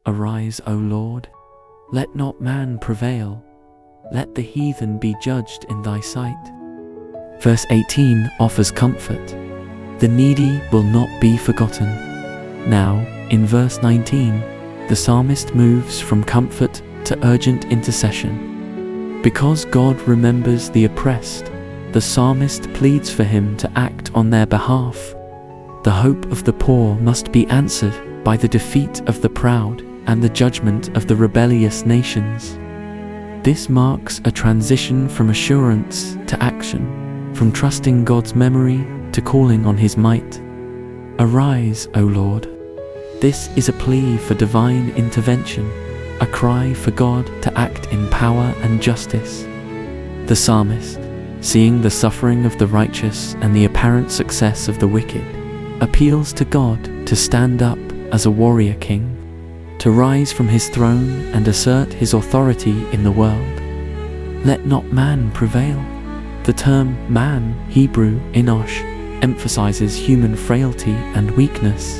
Arise, O Lord. Let not man prevail. Let the heathen be judged in thy sight. Verse 18 offers comfort. The needy will not be forgotten. Now, in verse 19, the psalmist moves from comfort to urgent intercession. Because God remembers the oppressed, the psalmist pleads for him to act on their behalf. The hope of the poor must be answered by the defeat of the proud and the judgment of the rebellious nations. This marks a transition from assurance to action, from trusting God's memory to calling on His might. Arise, O Lord. This is a plea for divine intervention, a cry for God to act in power and justice. The psalmist, seeing the suffering of the righteous and the apparent success of the wicked, appeals to God to stand up as a warrior king, to rise from his throne and assert his authority in the world. Let not man prevail. The term man, Hebrew, enosh, emphasizes human frailty and weakness.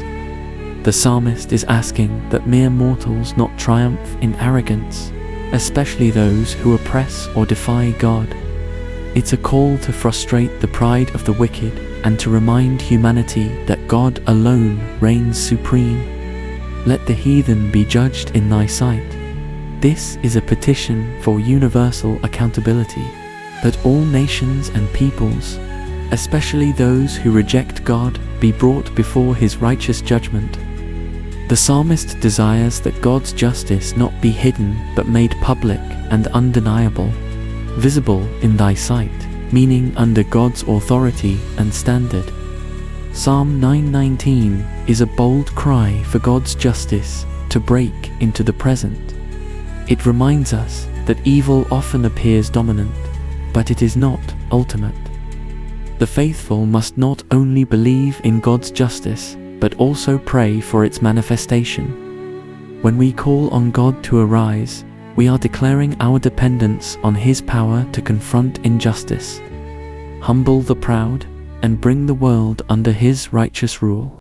The psalmist is asking that mere mortals not triumph in arrogance, especially those who oppress or defy God. It's a call to frustrate the pride of the wicked and to remind humanity that God alone reigns supreme. Let the heathen be judged in thy sight. This is a petition for universal accountability, that all nations and peoples, especially those who reject God, be brought before His righteous judgment. The psalmist desires that God's justice not be hidden but made public and undeniable, visible in thy sight, meaning under God's authority and standard. Psalm 9:19 is a bold cry for God's justice to break into the present. It reminds us that evil often appears dominant, but it is not ultimate. The faithful must not only believe in God's justice, but also pray for its manifestation. When we call on God to arise, we are declaring our dependence on His power to confront injustice, humble the proud, and bring the world under His righteous rule.